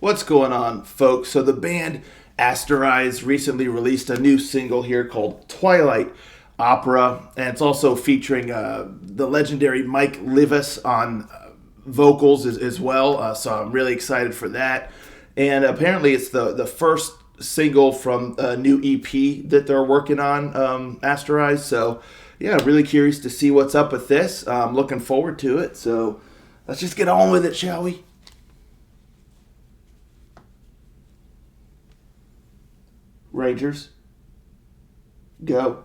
What's going on, folks? So the band Asterise recently released a new single here called Twilight Opera, and it's also featuring the legendary Mike Livas on vocals as well, so I'm really excited for that. And apparently it's the first single from a new EP that they're working on, Asterise, so yeah, really curious to see what's up with this. I'm looking forward to it, so let's just get on with it, shall we? Rangers, go.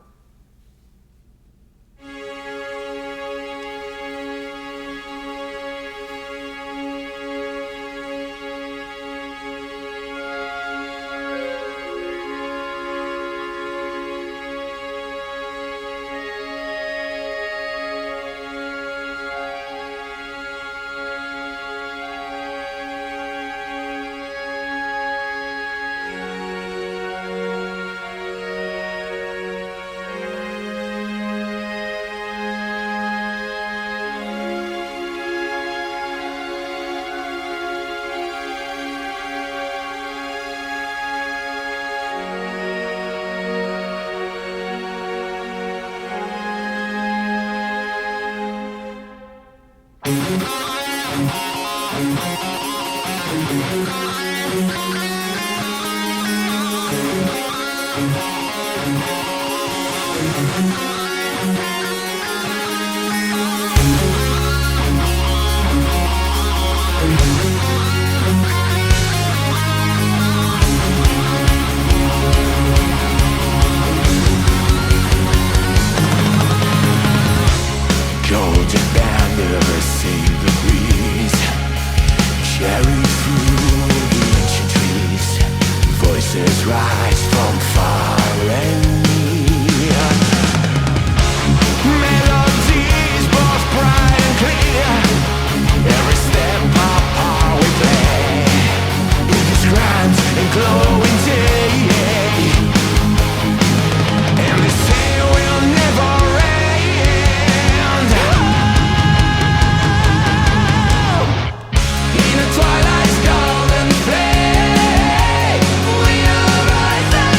Golden banner, sing the breeze, carry through the ancient trees. Voices rise from far and near. Melodies both bright and clear. Every step apart we play in this grand and glowing day. And they say we'll never end. In a twilight's golden flame, we arise.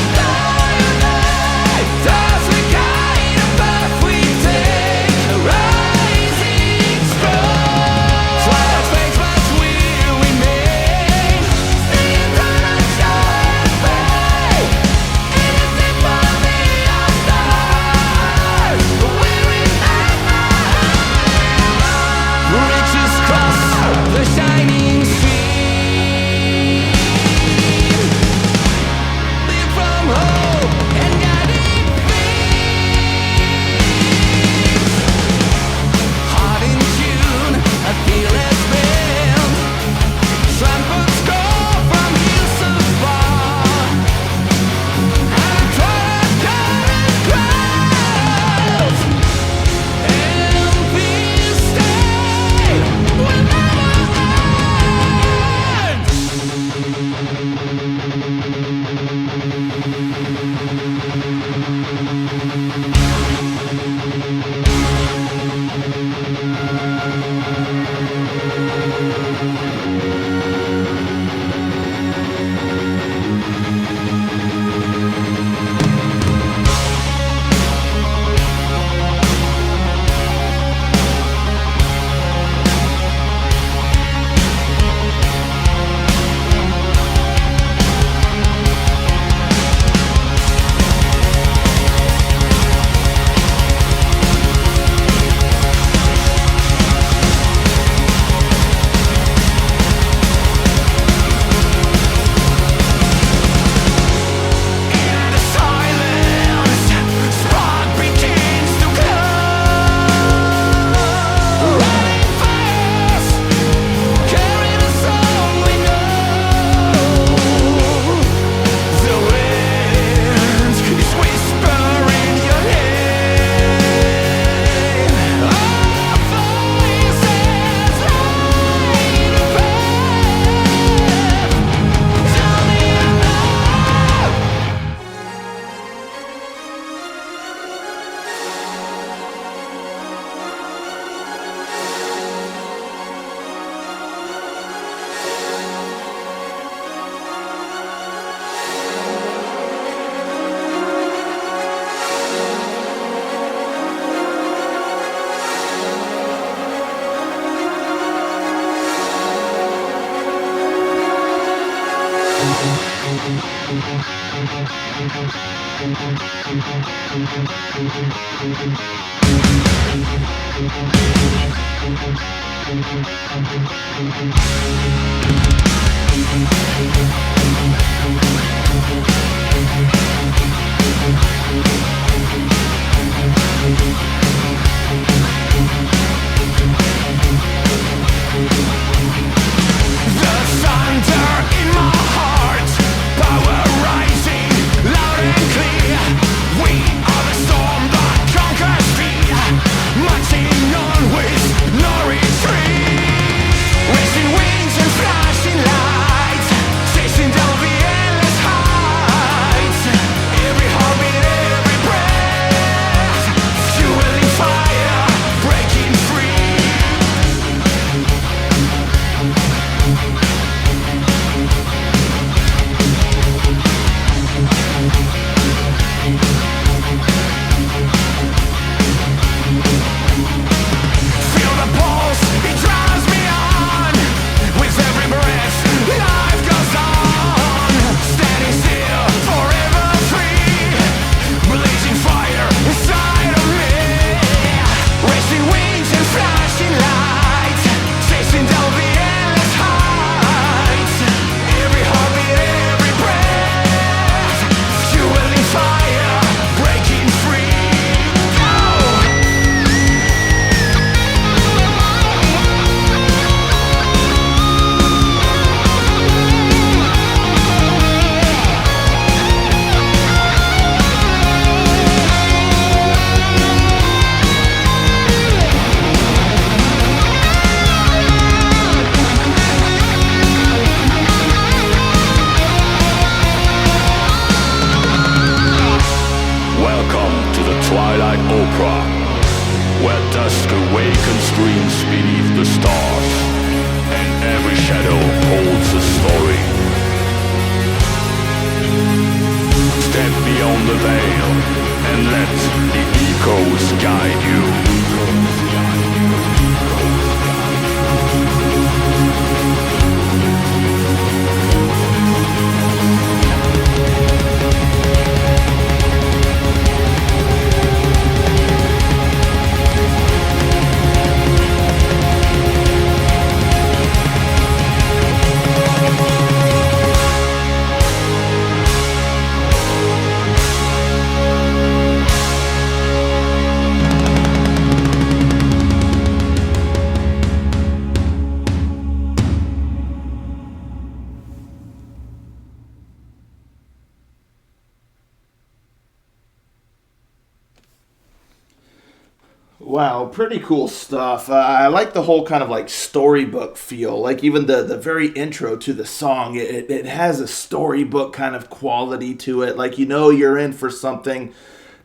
Wow, pretty cool stuff. I like the whole kind of like storybook feel. Like even the very intro to the song, it has a storybook kind of quality to it. Like you know you're in for something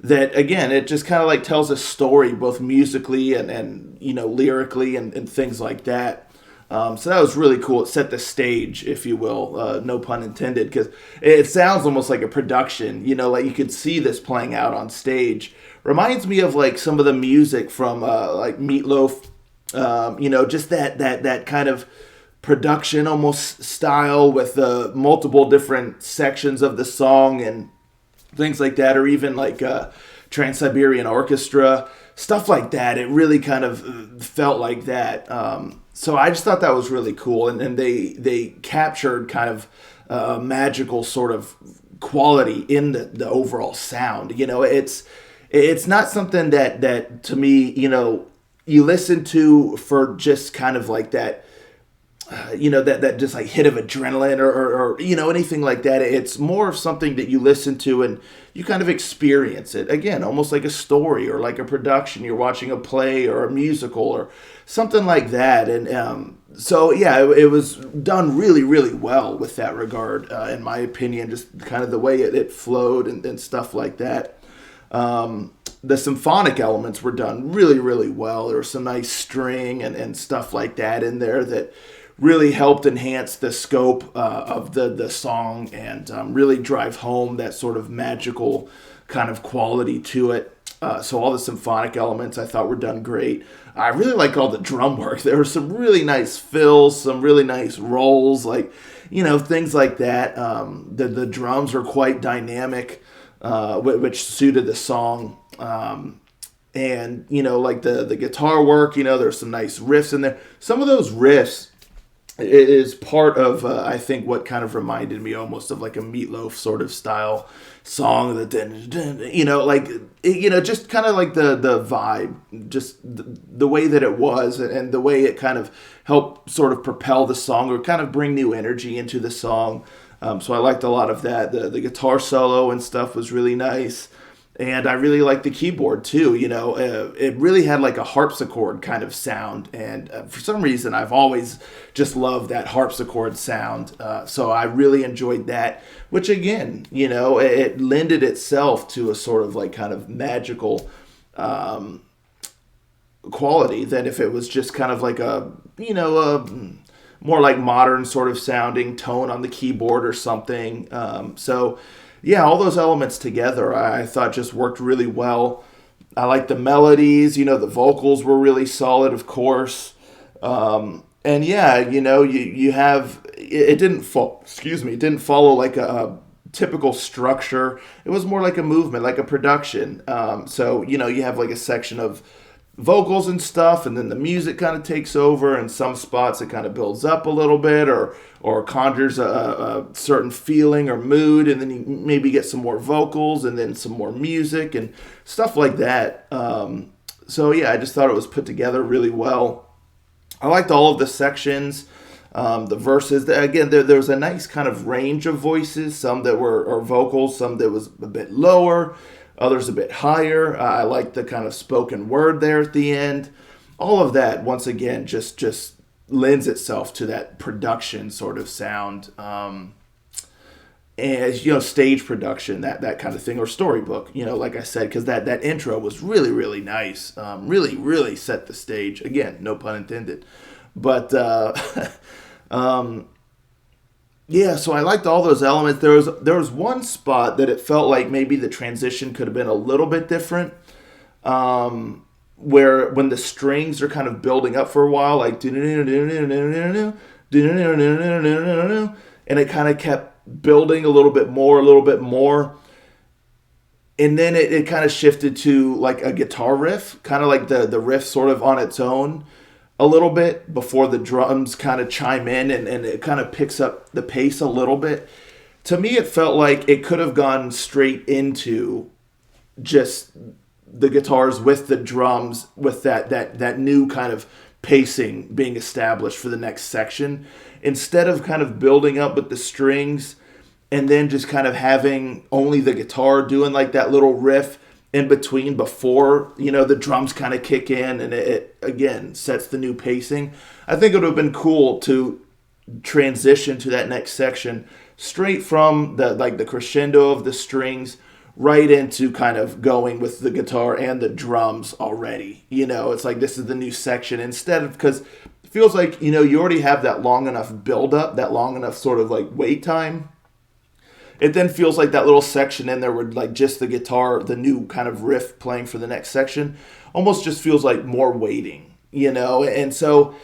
that, again, it just kind of like tells a story both musically and you know, lyrically and things like that. So that was really cool. It set the stage, if you will, no pun intended, because it sounds almost like a production. You know, like you could see this playing out on stage. Reminds me of like some of the music from like Meatloaf. You know, just that kind of production almost style with multiple different sections of the song and things like that, or even like Trans-Siberian Orchestra, stuff like that. It really kind of felt like that. So I just thought that was really cool, and they captured kind of a magical sort of quality in the overall sound. You know, it's not something that to me, you know, you listen to for just kind of like that. You know, that just like hit of adrenaline or you know, anything like that. It's more of something that you listen to and you kind of experience it. Again, almost like a story or like a production. You're watching a play or a musical or something like that. And so, yeah, it was done really, really well with that regard, in my opinion, just kind of the way it flowed and stuff like that. The symphonic elements were done really, really well. There was some nice string and stuff like that in there that really helped enhance the scope of the song and really drive home that sort of magical kind of quality to it. So all the symphonic elements I thought were done great. I really like all the drum work. There were some really nice fills, some really nice rolls, like, things like that. The drums are quite dynamic, which suited the song. And, like the guitar work, there's some nice riffs in there. Some of those riffs is part of, I think, what kind of reminded me almost of like a Meatloaf sort of style song. That, just kind of like the vibe, just the way that it was, and the way it kind of helped sort of propel the song or kind of bring new energy into the song. So I liked a lot of that. The guitar solo and stuff was really nice. And I really liked the keyboard too. It really had like a harpsichord kind of sound. And for some reason, I've always just loved that harpsichord sound. So I really enjoyed that, which again, it lended itself to a sort of like kind of magical quality than if it was just kind of like a more like modern sort of sounding tone on the keyboard or something. Yeah, all those elements together, I thought just worked really well. I like the melodies, the vocals were really solid, of course. And yeah, you have, it didn't follow like a typical structure. It was more like a movement, like a production. So, you have like a section of vocals and stuff, and then the music kind of takes over, and some spots it kind of builds up a little bit or conjures a certain feeling or mood, and then you maybe get some more vocals and then some more music and stuff like that. So yeah, I just thought it was put together really well. I liked all of the sections, the verses. Again, there was a nice kind of range of voices, some that were vocals, some that was a bit lower, others a bit higher. I like the kind of spoken word there at the end. All of that, once again, just lends itself to that production sort of sound. And, stage production, that kind of thing, or storybook, like I said, because that intro was really, really nice. Really, really set the stage. Again, no pun intended. But, yeah, so I liked all those elements. There was one spot that it felt like maybe the transition could have been a little bit different, where when the strings are kind of building up for a while, like and it kind of kept building a little bit more, and then it kind of shifted to like a guitar riff, kind of like the riff sort of on its own a little bit before the drums kind of chime in, and it kind of picks up the pace a little bit. To me, it felt like it could have gone straight into just the guitars with the drums, with that new kind of pacing being established for the next section, instead of kind of building up with the strings and then just kind of having only the guitar doing like that little riff in between before, the drums kind of kick in, and it again sets the new pacing. I think it would have been cool to transition to that next section straight from the crescendo of the strings right into kind of going with the guitar and the drums already. It's like this is the new section, instead of, because it feels like, you already have that long enough build up, that long enough sort of like wait time. It then feels like that little section in there where like just the guitar, the new kind of riff playing for the next section, almost just feels like more waiting, And so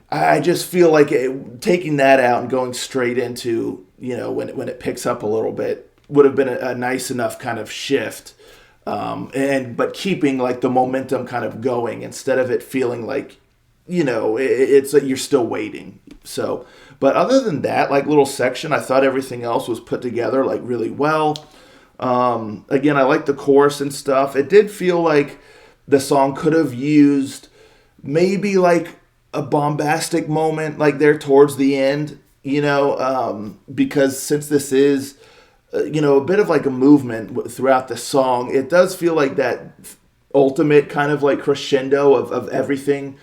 I just feel like taking that out and going straight into, when it picks up a little bit would have been a nice enough kind of shift. But keeping like the momentum kind of going, instead of it feeling like, it's like you're still waiting. So, but other than that, like little section, I thought everything else was put together like really well. Again, I like the chorus and stuff. It did feel like the song could have used maybe like a bombastic moment like there towards the end, because since this is, a bit of like a movement throughout the song, it does feel like that ultimate kind of like crescendo of everything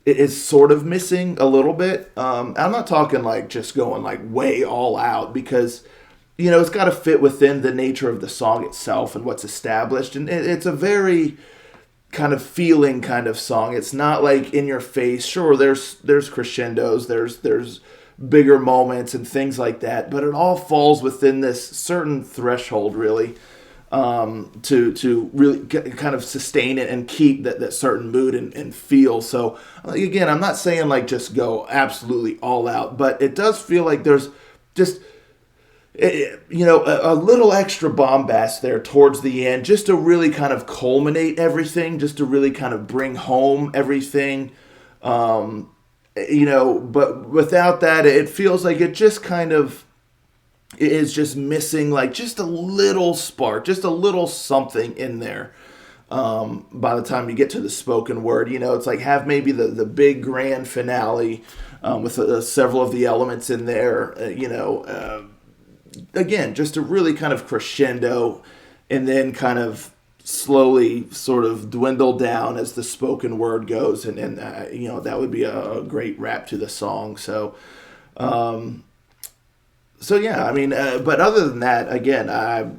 is sort of missing a little bit. I'm not talking like just going like way all out, because it's got to fit within the nature of the song itself and what's established, and it's a very kind of feeling kind of song. It's not like in your face. Sure, there's crescendos, there's bigger moments and things like that, but it all falls within this certain threshold, really. to really kind of sustain it and keep that certain mood and feel. So again, I'm not saying like just go absolutely all out, but it does feel like there's just a little extra bombast there towards the end, just to really kind of culminate everything, just to really kind of bring home everything. But without that, it feels like it just kind of is just missing like just a little spark, just a little something in there. By the time you get to the spoken word, it's like have maybe the big grand finale with several of the elements in there, again, just to really kind of crescendo and then kind of slowly sort of dwindle down as the spoken word goes. And that would be a great wrap to the song. So yeah, I mean, but other than that, again,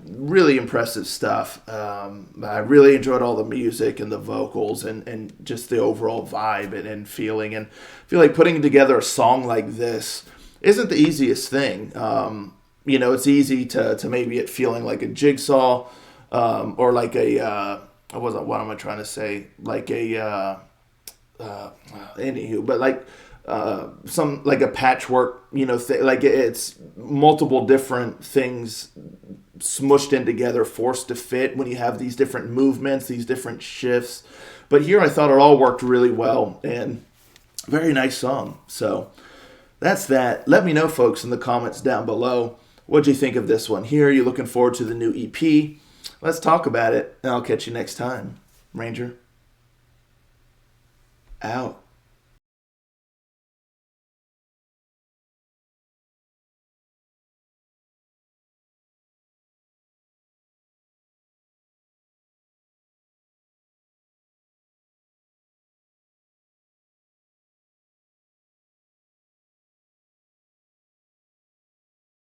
really impressive stuff. I really enjoyed all the music and the vocals and just the overall vibe and feeling. And I feel like putting together a song like this isn't the easiest thing. It's easy to maybe it feeling like a jigsaw, or like what am I trying to say? Like anywho, but like some like a patchwork, like it's multiple different things smushed in together, forced to fit when you have these different movements, these different shifts. But here I thought it all worked really well and very nice song. So that's that. Let me know, folks, in the comments down below. What'd you think of this one here? You looking forward to the new EP? Let's talk about it, and I'll catch you next time. Ranger, out.